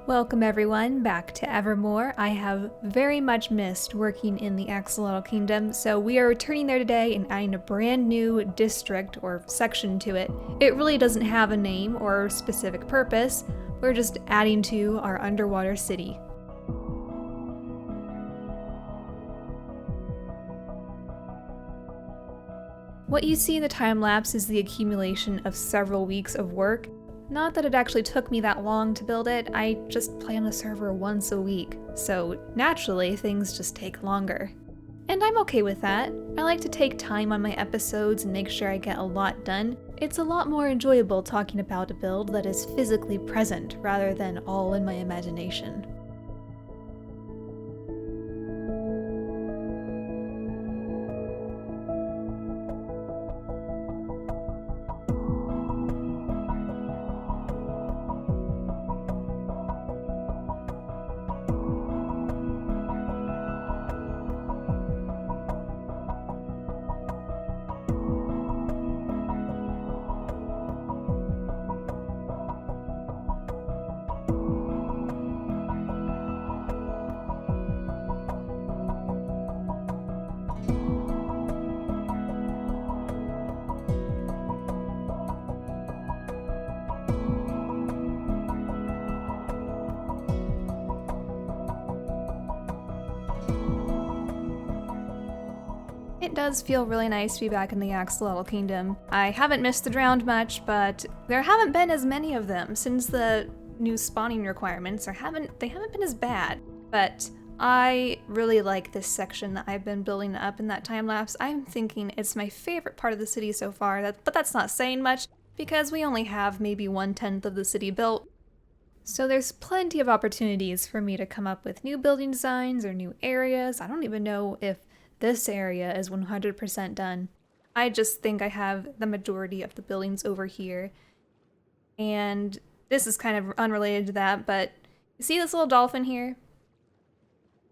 Welcome everyone back to Evermore. I have very much missed working in the Axolotl Kingdom, so we are returning there today and adding a brand new district or section to it. It really doesn't have a name or specific purpose, we're just adding to our underwater city. What you see in the time lapse is the accumulation of several weeks of work. Not that it actually took me that long to build it, I just play on the server once a week, so naturally things just take longer. And I'm okay with that. I like to take time on my episodes and make sure I get a lot done. It's a lot more enjoyable talking about a build that is physically present rather than all in my imagination. It does feel really nice to be back in the Axolotl Kingdom. I haven't missed the drowned much, but there haven't been as many of them since the new spawning requirements. They haven't been as bad, but I really like this section that I've been building up in that time lapse. I'm thinking it's my favorite part of the city so far, but that's not saying much because we only have maybe 1/10 of the city built. So there's plenty of opportunities for me to come up with new building designs or new areas. I don't even know if this area is 100% done. I just think I have the majority of the buildings over here. And this is kind of unrelated to that, but you see this little dolphin here?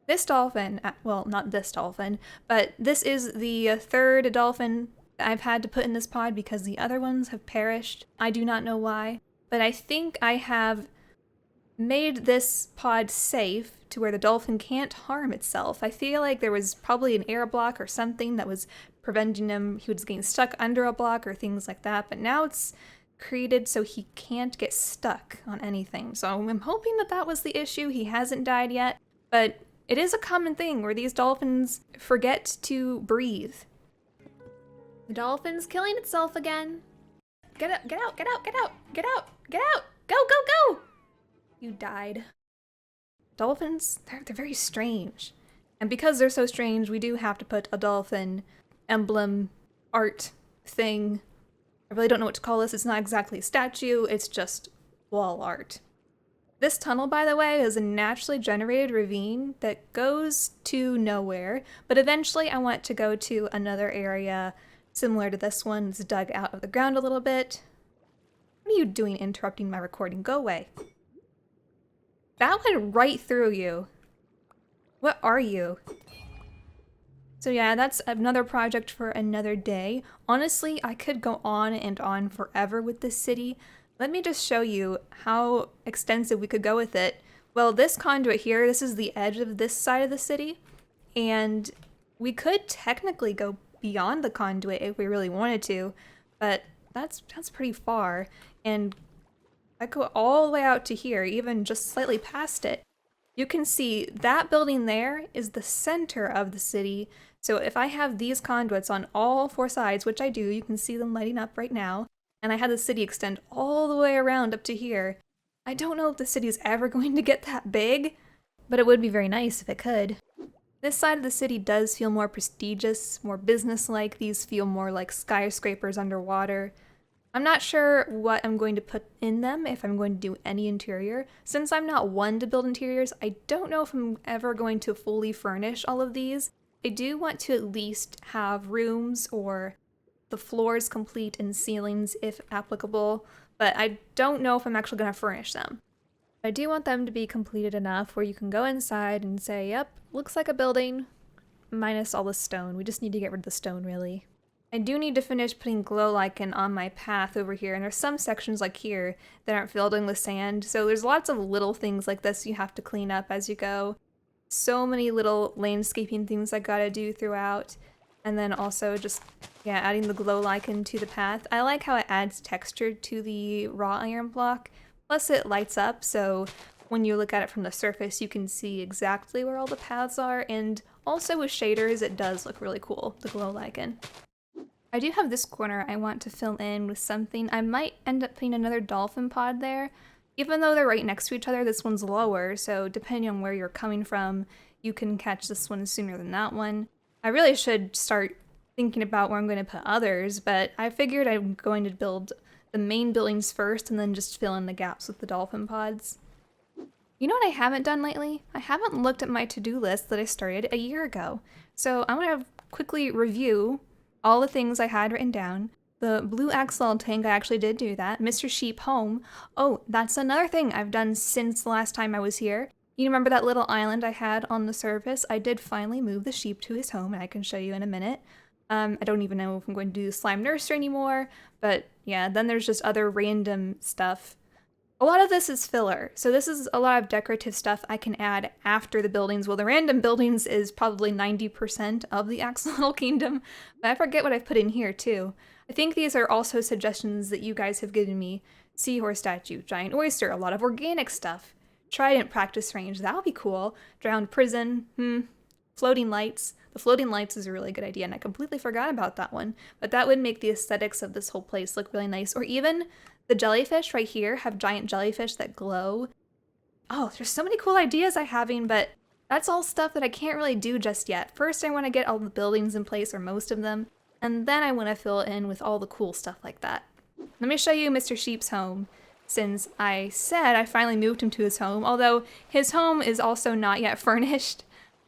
This dolphin, well, not this dolphin, but this is the third dolphin I've had to put in this pod because the other ones have perished. I do not know why, but I think I have made this pod safe to where the dolphin can't harm itself. I feel like there was probably an air block or something that was preventing him. He was getting stuck under a block or things like that, but now it's created so he can't get stuck on anything. So I'm hoping that that was the issue. He hasn't died yet, but it is a common thing where these dolphins forget to breathe. The dolphin's killing itself again. Get out, get out, get out, get out, get out, get out, go, go, go! You died. Dolphins, they're very strange. And because they're so strange, we do have to put a dolphin emblem art thing. I really don't know what to call this. It's not exactly a statue, it's just wall art. This tunnel, by the way, is a naturally generated ravine that goes to nowhere, but eventually I want to go to another area similar to this one. It's dug out of the ground a little bit. What are you doing interrupting my recording? Go away. That went right through you. What are you? So yeah, that's another project for another day. Honestly, I could go on and on forever with this city. Let me just show you how extensive we could go with it. Well, this conduit here, this is the edge of this side of the city, and we could technically go beyond the conduit if we really wanted to, but that's pretty far, and I go all the way out to here, even just slightly past it. You can see that building there is the center of the city. So if I have these conduits on all four sides, which I do, you can see them lighting up right now, and I had the city extend all the way around up to here. I don't know if the city is ever going to get that big, but it would be very nice if it could. This side of the city does feel more prestigious, more business-like. These feel more like skyscrapers underwater. I'm not sure what I'm going to put in them, if I'm going to do any interior. Since I'm not one to build interiors, I don't know if I'm ever going to fully furnish all of these. I do want to at least have rooms or the floors complete and ceilings if applicable, but I don't know if I'm actually going to furnish them. I do want them to be completed enough where you can go inside and say, yep, looks like a building, minus all the stone. We just need to get rid of the stone, really. I do need to finish putting glow lichen on my path over here, and there's some sections like here that aren't filled in with sand, so there's lots of little things like this you have to clean up as you go. So many little landscaping things I gotta do throughout, and then also just, yeah, adding the glow lichen to the path. I like how it adds texture to the raw iron block, plus it lights up, so when you look at it from the surface you can see exactly where all the paths are, and also with shaders it does look really cool, the glow lichen. I do have this corner I want to fill in with something. I might end up putting another dolphin pod there. Even though they're right next to each other, this one's lower, so depending on where you're coming from, you can catch this one sooner than that one. I really should start thinking about where I'm going to put others, but I figured I'm going to build the main buildings first and then just fill in the gaps with the dolphin pods. You know what I haven't done lately? I haven't looked at my to-do list that I started a year ago. So I'm going to quickly review all the things I had written down. The blue axolotl tank, I actually did do that. Mr. Sheep home. Oh, that's another thing I've done since the last time I was here. You remember that little island I had on the surface? I did finally move the sheep to his home, and I can show you in a minute. I don't even know if I'm going to do the slime nursery anymore, but yeah, then there's just other random stuff. A lot of this is filler, so this is a lot of decorative stuff I can add after the buildings. Well, the random buildings is probably 90% of the Axolotl Kingdom, but I forget what I've put in here too. I think these are also suggestions that you guys have given me. Seahorse statue, giant oyster, a lot of organic stuff. Trident practice range, that would be cool. Drowned prison, floating lights. The floating lights is a really good idea, and I completely forgot about that one, but that would make the aesthetics of this whole place look really nice. Or even the jellyfish right here have giant jellyfish that glow. Oh, there's so many cool ideas I'm having, but that's all stuff that I can't really do just yet. First, I want to get all the buildings in place, or most of them, and then I want to fill in with all the cool stuff like that. Let me show you Mr. Sheep's home, since I said I finally moved him to his home, although his home is also not yet furnished.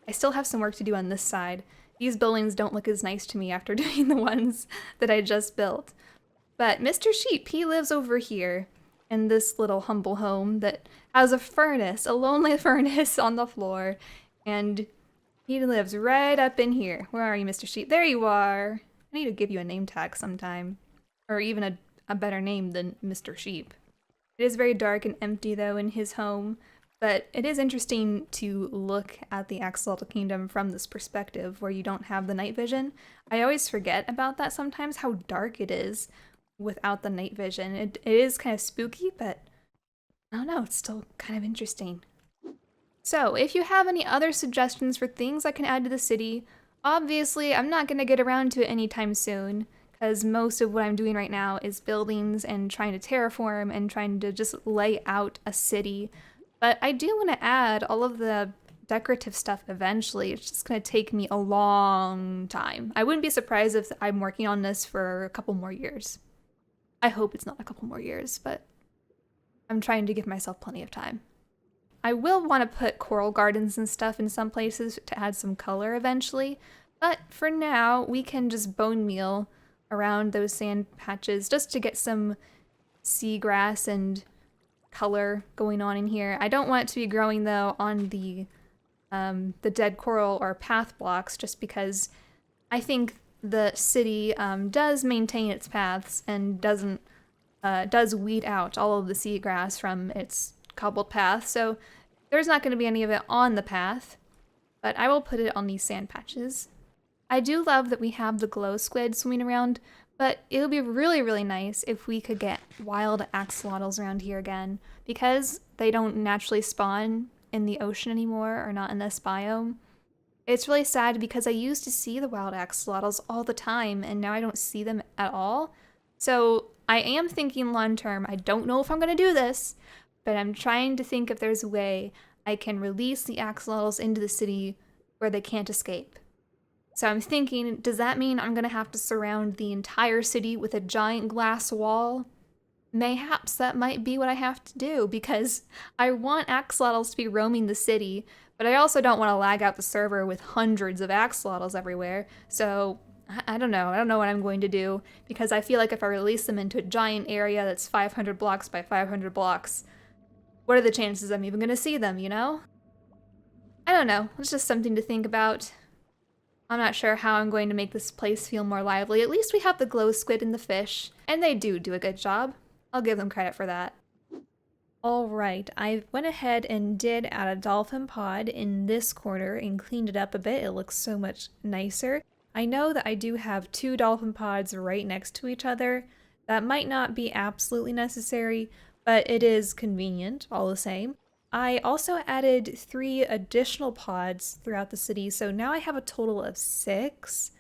I still have some work to do on this side. These buildings don't look as nice to me after doing the ones that I just built. But Mr. Sheep, he lives over here in this little humble home that has a furnace, a lonely furnace on the floor, and he lives right up in here. Where are you, Mr. Sheep? There you are! I need to give you a name tag sometime, or even a better name than Mr. Sheep. It is very dark and empty though in his home, but it is interesting to look at the Axolotl Kingdom from this perspective where you don't have the night vision. I always forget about that sometimes, how dark it is without the night vision. It is kind of spooky, but I don't know, it's still kind of interesting. So if you have any other suggestions for things I can add to the city, obviously I'm not going to get around to it anytime soon, because most of what I'm doing right now is buildings and trying to terraform and trying to just lay out a city. But I do want to add all of the decorative stuff eventually. It's just going to take me a long time. I wouldn't be surprised if I'm working on this for a couple more years. I hope it's not a couple more years, but I'm trying to give myself plenty of time. I will want to put coral gardens and stuff in some places to add some color eventually, but for now we can just bone meal around those sand patches just to get some seagrass and color going on in here. I don't want it to be growing though on the dead coral or path blocks, just because I think the city does maintain its paths and does weed out all of the seagrass from its cobbled path, so there's not going to be any of it on the path, but I will put it on these sand patches. I do love that we have the glow squid swimming around, but it would be really, really nice if we could get wild axolotls around here again, because they don't naturally spawn in the ocean anymore, or not in this biome. It's really sad because I used to see the wild axolotls all the time, and now I don't see them at all. So I am thinking long term. I don't know if I'm going to do this, but I'm trying to think if there's a way I can release the axolotls into the city where they can't escape. So I'm thinking, does that mean I'm going to have to surround the entire city with a giant glass wall? Mayhaps that might be what I have to do, because I want axolotls to be roaming the city, but I also don't want to lag out the server with hundreds of axolotls everywhere. So I don't know. I don't know what I'm going to do, because I feel like if I release them into a giant area that's 500 blocks by 500 blocks, what are the chances I'm even going to see them, you know? I don't know. It's just something to think about. I'm not sure how I'm going to make this place feel more lively. At least we have the glow squid and the fish, and they do a good job. I'll give them credit for that. Alright, I went ahead and did add a dolphin pod in this corner and cleaned it up a bit. It looks so much nicer. I know that I do have 2 dolphin pods right next to each other. That might not be absolutely necessary, but it is convenient all the same. I also added 3 additional pods throughout the city, so now I have a total of 6,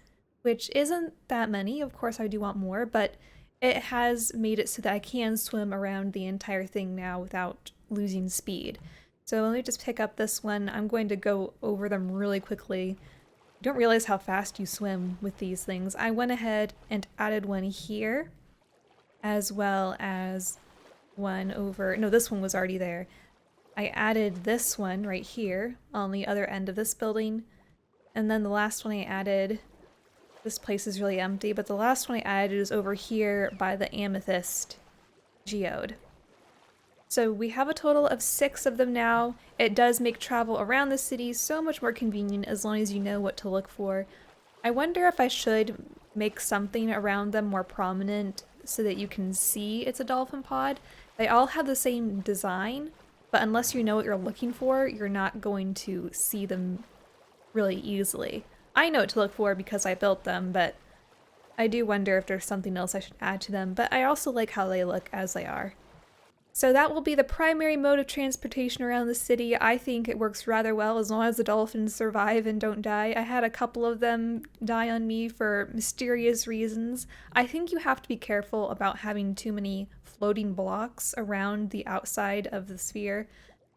which isn't that many. Of course, I do want more, but it has made it so that I can swim around the entire thing now without losing speed. So let me just pick up this one. I'm going to go over them really quickly. You don't realize how fast you swim with these things. I went ahead and added one here, as well as one over... No, this one was already there. I added this one right here on the other end of this building. And then the last one I added, this place is really empty, but the last one I added is over here by the amethyst geode. So we have a total of 6 of them now. It does make travel around the city so much more convenient as long as you know what to look for. I wonder if I should make something around them more prominent so that you can see it's a dolphin pod. They all have the same design, but unless you know what you're looking for, you're not going to see them really easily. I know what to look for because I built them, but I do wonder if there's something else I should add to them, but I also like how they look as they are. So that will be the primary mode of transportation around the city. I think it works rather well as long as the dolphins survive and don't die. I had a couple of them die on me for mysterious reasons. I think you have to be careful about having too many floating blocks around the outside of the sphere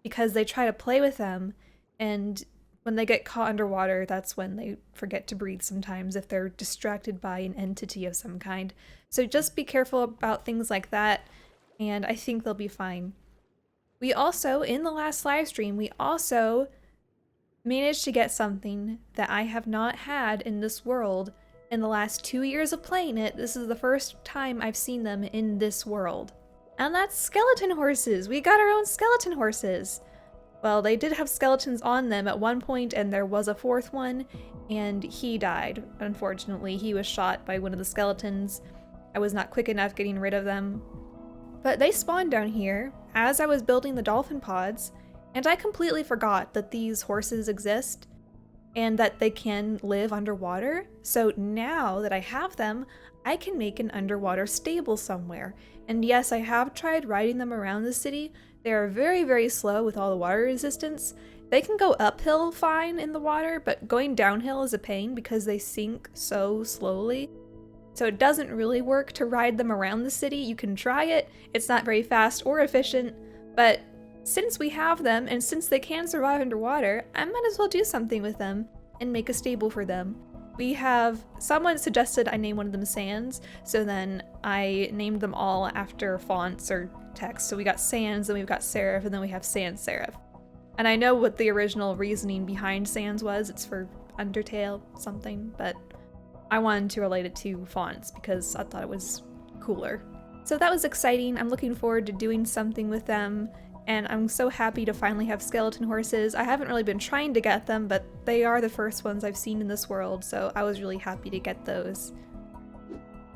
because they try to play with them, and when they get caught underwater, that's when they forget to breathe sometimes if they're distracted by an entity of some kind. So just be careful about things like that, and I think they'll be fine. We also, in the last live stream, we also managed to get something that I have not had in this world in the last 2 years of playing it. This is the first time I've seen them in this world. And that's skeleton horses! We got our own skeleton horses! Well, they did have skeletons on them at one point, and there was a 4th one, and he died. Unfortunately, he was shot by one of the skeletons. I was not quick enough getting rid of them. But they spawned down here as I was building the dolphin pods, and I completely forgot that these horses exist and that they can live underwater. So now that I have them, I can make an underwater stable somewhere. And yes, I have tried riding them around the city. They are very, very slow with all the water resistance. They can go uphill fine in the water, but going downhill is a pain because they sink so slowly. So it doesn't really work to ride them around the city. You can try it. It's not very fast or efficient, but since we have them and since they can survive underwater, I might as well do something with them and make a stable for them. We have, someone suggested I name one of them Sands, so then I named them all after fonts or text. So we got Sands, then we've got Serif, and then we have Sans Serif. And I know what the original reasoning behind Sans was. It's for Undertale something, but I wanted to relate it to fonts because I thought it was cooler. So that was exciting. I'm looking forward to doing something with them, and I'm so happy to finally have skeleton horses. I haven't really been trying to get them, but they are the first ones I've seen in this world, so I was really happy to get those.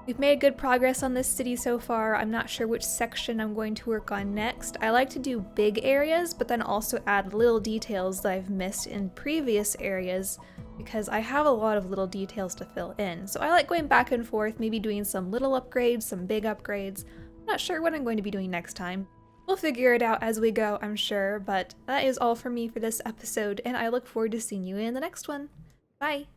We've made good progress on this city so far. I'm not sure which section I'm going to work on next. I like to do big areas, but then also add little details that I've missed in previous areas because I have a lot of little details to fill in. So I like going back and forth, maybe doing some little upgrades, some big upgrades. I'm not sure what I'm going to be doing next time. We'll figure it out as we go, I'm sure, but that is all for me for this episode, and I look forward to seeing you in the next one. Bye!